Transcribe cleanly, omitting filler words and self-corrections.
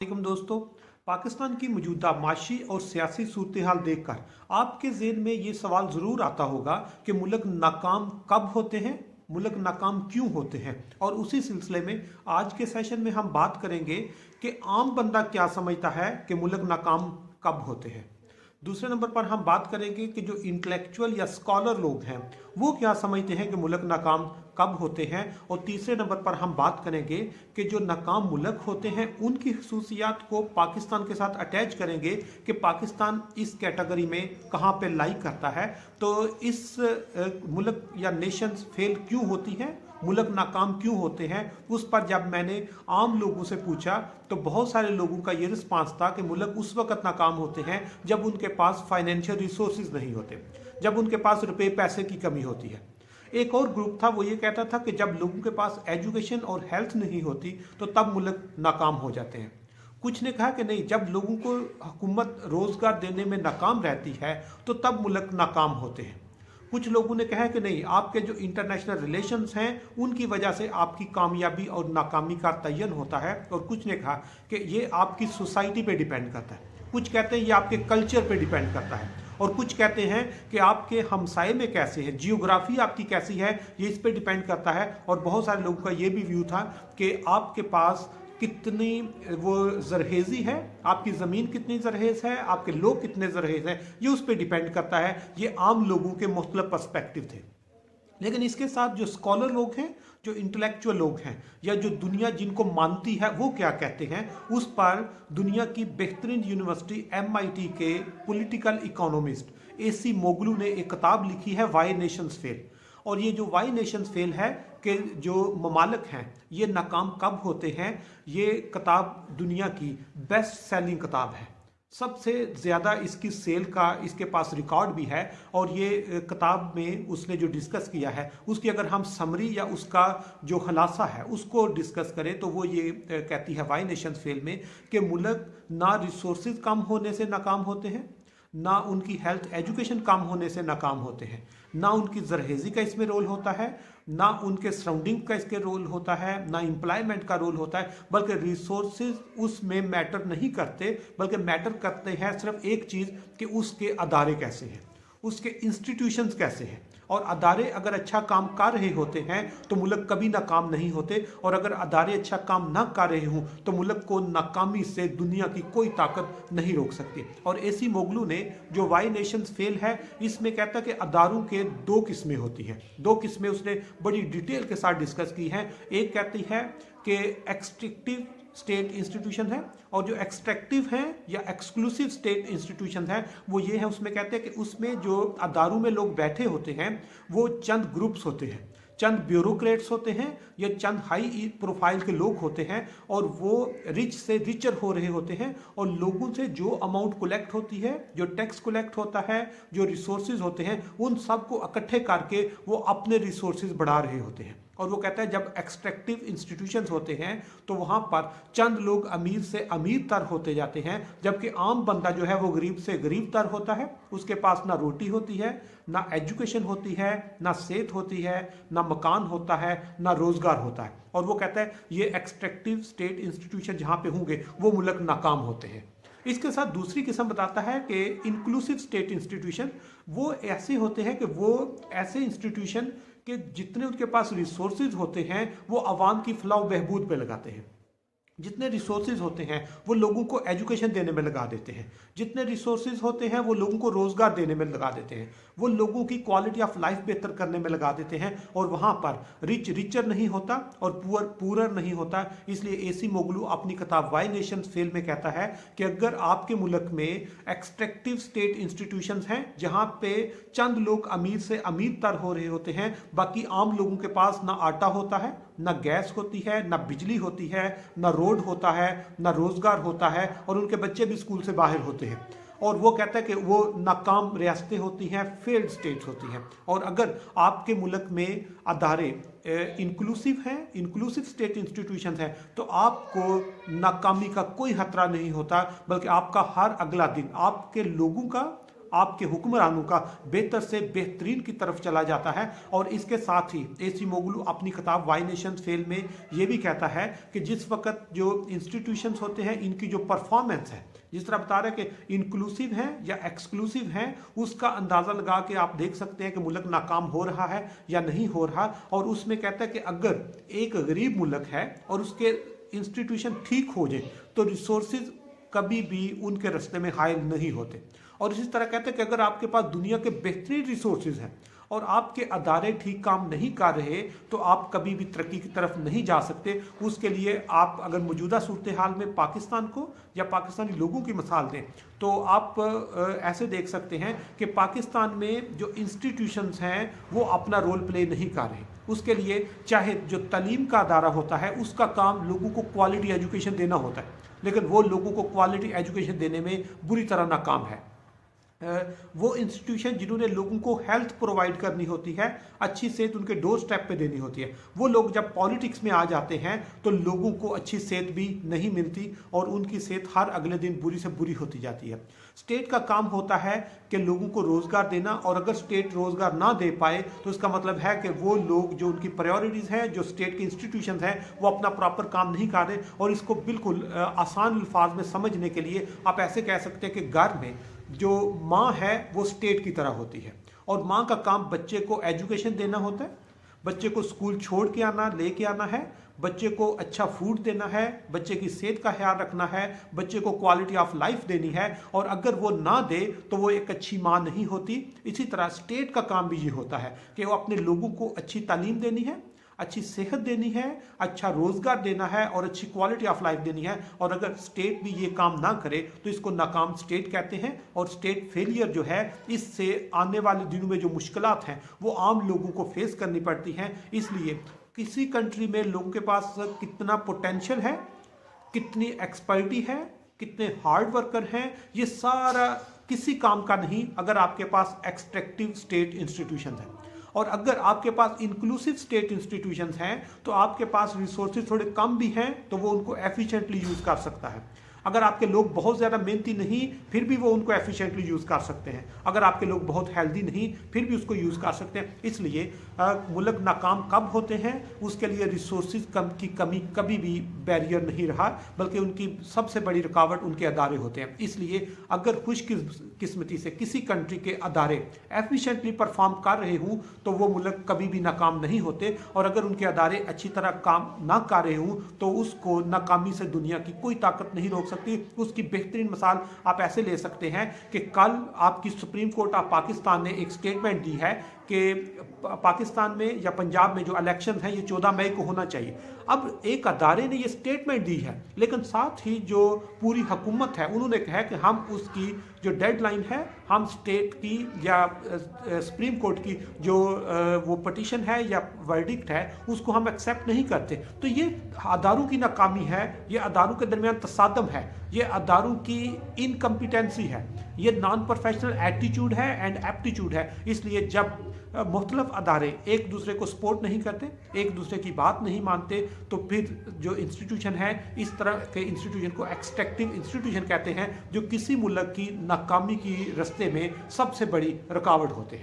वालेकुम दोस्तों। पाकिस्तान की मौजूदा माशी और सियासी सूरत हाल देखकर आपके ज़हन में ये सवाल ज़रूर आता होगा कि मुल्क नाकाम कब होते हैं, मुल्क नाकाम क्यों होते हैं। और उसी सिलसिले में आज के सेशन में हम बात करेंगे कि आम बंदा क्या समझता है कि मुल्क नाकाम कब होते हैं। दूसरे नंबर पर हम बात करेंगे कि जो इंटेलेक्चुअल या स्कॉलर लोग हैं वो क्या समझते हैं कि मुल्क नाकाम कब होते हैं। और तीसरे नंबर पर हम बात करेंगे कि जो नाकाम मुल्क होते हैं उनकी खसूसियात को पाकिस्तान के साथ अटैच करेंगे कि पाकिस्तान इस कैटेगरी में कहाँ पे लाई करता है। तो इस मुल्क या नेशंस फेल क्यों होती हैं, मुल्क नाकाम क्यों होते हैं, उस पर जब मैंने आम लोगों से पूछा तो बहुत सारे लोगों का ये रिस्पांस था कि मुल्क उस वक्त नाकाम होते हैं जब उनके पास फाइनेंशियल रिसोर्सेज नहीं होते, जब उनके पास रुपए पैसे की कमी होती है। एक और ग्रुप था वो ये कहता था कि जब लोगों के पास एजुकेशन और हेल्थ नहीं होती तो तब मुल्क नाकाम हो जाते हैं। कुछ ने कहा कि नहीं, जब लोगों को हुकूमत रोजगार देने में नाकाम रहती है तो तब मुल्क नाकाम होते हैं। कुछ लोगों ने कहा कि नहीं, आपके जो इंटरनेशनल रिलेशंस हैं उनकी वजह से आपकी कामयाबी और नाकामी का तयन होता है। और कुछ ने कहा कि ये आपकी सोसाइटी पे डिपेंड करता है, कुछ कहते हैं ये आपके कल्चर पे डिपेंड करता है, और कुछ कहते हैं कि आपके हमसाए में कैसे है, जियोग्राफी आपकी कैसी है, ये इस पे डिपेंड करता है। और बहुत सारे लोगों का ये भी व्यू था कि आपके पास कितनी वो जरहेज़ी है, आपकी ज़मीन कितनी जरहेज़ है, आपके लोग कितने जरहेज़ हैं, ये उस पर डिपेंड करता है। ये आम लोगों के मुख्तलिफ पर्सपेक्टिव थे। लेकिन इसके साथ जो स्कॉलर लोग हैं, जो इंटेलेक्चुअल लोग हैं, या जो दुनिया जिनको मानती है वो क्या कहते हैं, उस पर दुनिया की बेहतरीन यूनिवर्सिटी MIT के पॉलिटिकल इकोनॉमिस्ट AC मोगलू ने एक किताब लिखी है वाई नेशंस फेल। और ये जो वाई नेशंस फेल है कि जो ममालिक हैं ये नाकाम कब होते हैं, ये किताब दुनिया की बेस्ट सेलिंग किताब है। सबसे ज़्यादा इसकी सेल का इसके पास रिकॉर्ड भी है। और ये किताब में उसने जो डिस्कस किया है उसकी अगर हम समरी या उसका जो खुलासा है उसको डिस्कस करें तो वो ये कहती है वाई नेशंस फेल में कि मुल्क ना रिसोर्सेज कम होने से नाकाम होते हैं, ना उनकी हेल्थ एजुकेशन कम होने से नाकाम होते हैं, ना उनकी जरहेज़ी का इसमें रोल होता है, ना उनके सराउंडिंग का इसके रोल होता है, ना एम्प्लॉयमेंट का रोल होता है, बल्कि रिसोर्सेज उसमें मैटर नहीं करते, बल्कि मैटर करते हैं सिर्फ एक चीज़ कि उसके अदारे कैसे हैं, उसके इंस्टीट्यूशंस कैसे हैं। और अदारे अगर अच्छा काम कर रहे होते हैं तो मुल्क कभी नाकाम नहीं होते, और अगर अदारे अच्छा काम ना कर रहे हों तो मुल्क को नाकामी से दुनिया की कोई ताकत नहीं रोक सकती। और AC मोगलू ने जो वाई नेशंस फेल है इसमें कहता है कि अदारों के दो किस्में होती हैं, दो किस्में उसने बड़ी डिटेल के साथ डिस्कस की हैं। एक कहती है कि एक्सट्रैक्टिव स्टेट इंस्टीट्यूशन है, और जो एक्सट्रैक्टिव हैं या एक्सक्लूसिव स्टेट इंस्टीट्यूशन है वो ये है, उसमें कहते हैं कि उसमें जो अदारों में लोग बैठे होते हैं वो चंद ग्रुप्स होते हैं, चंद ब्यूरोक्रेट्स होते हैं या चंद हाई प्रोफाइल के लोग होते हैं, और वो रिच से रिचर हो रहे होते हैं। और लोगों से जो अमाउंट कलेक्ट होती है, जो टैक्स कलेक्ट होता है, जो रिसोर्सेज होते हैं, उन सब को इकट्ठे करके वो अपने रिसोर्सेज बढ़ा रहे होते हैं। और वो कहता है जब एक्सट्रैक्टिव इंस्टीट्यूशंस होते हैं तो वहाँ पर चंद लोग अमीर से अमीर तर होते जाते हैं, जबकि आम बंदा जो है वो गरीब से गरीब तर होता है। उसके पास ना रोटी होती है, ना एजुकेशन होती है, ना सेहत होती है, ना मकान होता है, ना रोजगार होता है। और वो कहता है ये एक्सट्रैक्टिव स्टेट इंस्टीट्यूशन जहाँ पे होंगे वो मुल्क नाकाम होते हैं। इसके साथ दूसरी किस्म बताता है कि इंक्लूसिव स्टेट इंस्टीट्यूशन वो ऐसे होते हैं कि वो ऐसे इंस्टीट्यूशन कि जितने उनके पास रिसोर्सेज होते हैं वो आवाम की फलाह बहबूद पे लगाते हैं, जितने रिसोर्सेज होते हैं वो लोगों को एजुकेशन देने में लगा देते हैं, जितने रिसोर्सेज होते हैं वो लोगों को रोजगार देने में लगा देते हैं, वो लोगों की क्वालिटी ऑफ लाइफ बेहतर करने में लगा देते हैं। और वहाँ पर रिच रिचर नहीं होता और पुअर पुअर नहीं होता। इसलिए AC मोगलू अपनी किताब वाई नेशंस फेल में कहता है कि अगर आपके मुल्क में एक्सट्रैक्टिव स्टेट इंस्टीट्यूशंस हैं जहाँ पे चंद लोग अमीर से अमीर तर हो रहे होते हैं, बाकी आम लोगों के पास ना आटा होता है, ना गैस होती है, ना बिजली होती है, ना रोड होता है, ना रोजगार होता है, और उनके बच्चे भी स्कूल से बाहर होते हैं। और वो कहता है कि वो नाकाम रियासतें होती हैं, फेल्ड स्टेट्स होती हैं। और अगर आपके मुल्क में अदारे इंक्लूसिव हैं, इंक्लूसिव स्टेट इंस्टीट्यूशंस हैं, तो आपको नाकामी का कोई खतरा नहीं होता, बल्कि आपका हर अगला दिन आपके लोगों का आपके हुक्मरानों का बेहतर से बेहतरीन की तरफ चला जाता है। और इसके साथ ही एसीमोग्लू अपनी किताब वाई नेशंस फेल में ये भी कहता है कि जिस वक्त जो इंस्टीट्यूशंस होते हैं इनकी जो परफॉर्मेंस है, जिस तरह बता रहे हैं कि इंक्लूसिव हैं या एक्सक्लूसिव हैं, उसका अंदाजा लगा के आप देख सकते हैं कि मुल्क नाकाम हो रहा है या नहीं हो रहा। और उसमें कहता है कि अगर एक गरीब मुल्क है और उसके इंस्टीट्यूशन ठीक हो जाए तो रिसोर्सेज कभी भी उनके रास्ते में हायल नहीं होते। और इसी तरह कहते हैं कि अगर आपके पास दुनिया के बेहतरीन रिसोर्सेज हैं और आपके अदारे ठीक काम नहीं कर रहे तो आप कभी भी तरक्की की तरफ नहीं जा सकते। उसके लिए आप अगर मौजूदा सूरत हाल में पाकिस्तान को या पाकिस्तानी लोगों की मिसाल दें तो आप ऐसे देख सकते हैं कि पाकिस्तान में जो इंस्टीट्यूशंस हैं वो अपना रोल प्ले नहीं कर रहे। उसके लिए चाहे जो तालीम का अदारा होता है उसका काम लोगों को क्वालिटी एजुकेशन देना होता है, लेकिन वो लोगों को क्वालिटी एजुकेशन देने में बुरी तरह नाकाम है। वो इंस्टीट्यूशन जिन्होंने लोगों को हेल्थ प्रोवाइड करनी होती है, अच्छी सेहत उनके डोर स्टेप पे देनी होती है, वो लोग जब पॉलिटिक्स में आ जाते हैं तो लोगों को अच्छी सेहत भी नहीं मिलती और उनकी सेहत हर अगले दिन बुरी से बुरी होती जाती है। स्टेट का काम होता है कि लोगों को रोज़गार देना, और अगर स्टेट रोज़गार ना दे पाए तो इसका मतलब है कि वो लोग जो उनकी प्रायोरिटीज़ हैं, जो स्टेट के इंस्टीट्यूशन हैं, वो अपना प्रॉपर काम नहीं कर रहे। और इसको बिल्कुल आसान अल्फाज में समझने के लिए आप ऐसे कह सकते हैं कि घर में जो माँ है वो स्टेट की तरह होती है और माँ का काम बच्चे को एजुकेशन देना होता है, बच्चे को स्कूल छोड़ के आना, लेके आना है, बच्चे को अच्छा फूड देना है, बच्चे की सेहत का ख्याल रखना है, बच्चे को क्वालिटी ऑफ लाइफ देनी है। और अगर वो ना दे तो वो एक अच्छी माँ नहीं होती। इसी तरह स्टेट का काम भी ये होता है कि वो अपने लोगों को अच्छी तालीम देनी है, अच्छी सेहत देनी है, अच्छा रोज़गार देना है और अच्छी क्वालिटी ऑफ लाइफ देनी है। और अगर स्टेट भी ये काम ना करे तो इसको नाकाम स्टेट कहते हैं। और स्टेट फेलियर जो है, इससे आने वाले दिनों में जो मुश्किलात हैं वो आम लोगों को फेस करनी पड़ती हैं। इसलिए किसी कंट्री में लोगों के पास कितना पोटेंशियल है, कितनी एक्सपर्टी है, कितने हार्ड वर्कर हैं, ये सारा किसी काम का नहीं अगर आपके पास एक्सट्रैक्टिव स्टेट इंस्टीट्यूशन है। और अगर आपके पास इंक्लूसिव स्टेट इंस्टीट्यूशंस हैं तो आपके पास रिसोर्सेज थोड़े कम भी हैं तो वो उनको एफिशिएंटली यूज़ कर सकता है। अगर आपके लोग बहुत ज़्यादा मेहनती नहीं फिर भी वो उनको एफिशिएंटली यूज़ कर सकते हैं। अगर आपके लोग बहुत हेल्दी नहीं फिर भी उसको यूज़ कर सकते हैं। इसलिए मुल्क नाकाम कब होते हैं, उसके लिए रिसोर्सेज की कमी कभी भी बैरियर नहीं रहा, बल्कि उनकी सबसे बड़ी रुकावट उनके अदारे होते हैं। इसलिए अगर खुशकिस्मती से किसी कंट्री के अदारे एफिशिएंटली परफॉर्म कर रहे हों तो वो मुल्क कभी भी नाकाम नहीं होते। और अगर उनके अदारे अच्छी तरह काम ना कर रहे हों तो उसको नाकामी से दुनिया की कोई ताकत नहीं रोक सकती। उसकी बेहतरीन मिसाल आप ऐसे ले सकते हैं कि कल आपकी सुप्रीम कोर्ट ऑफ पाकिस्तान ने एक स्टेटमेंट दी है कि पाकिस्तान में या पंजाब में जो इलेक्शन है ये 14 मई को होना चाहिए। अब एक अदारे ने ये स्टेटमेंट दी है, लेकिन साथ ही जो पूरी हुकूमत है उन्होंने कहा कि हम उसकी जो डेडलाइन है हम स्टेट की या सुप्रीम कोर्ट की जो वो पटिशन है या वर्डिक्ट है उसको हम एक्सेप्ट नहीं करते। तो ये अदारों की नाकामी है, ये अदारों के दरमियान तसादम है, ये अदारों की इनकम्पिटेंसी है, ये नॉन प्रोफेशनल एटीट्यूड है एंड एप्टीट्यूड है। इसलिए जब मुख्तलिफ अदारे एक दूसरे को सपोर्ट नहीं करते, एक दूसरे की बात नहीं मानते, तो फिर जो इंस्टीट्यूशन है इस तरह के इंस्टीट्यूशन को एक्सट्रैक्टिव इंस्टीट्यूशन कहते हैं, जो किसी मुल्क की नाकामी की रास्ते में सबसे बड़ी रुकावट होते हैं।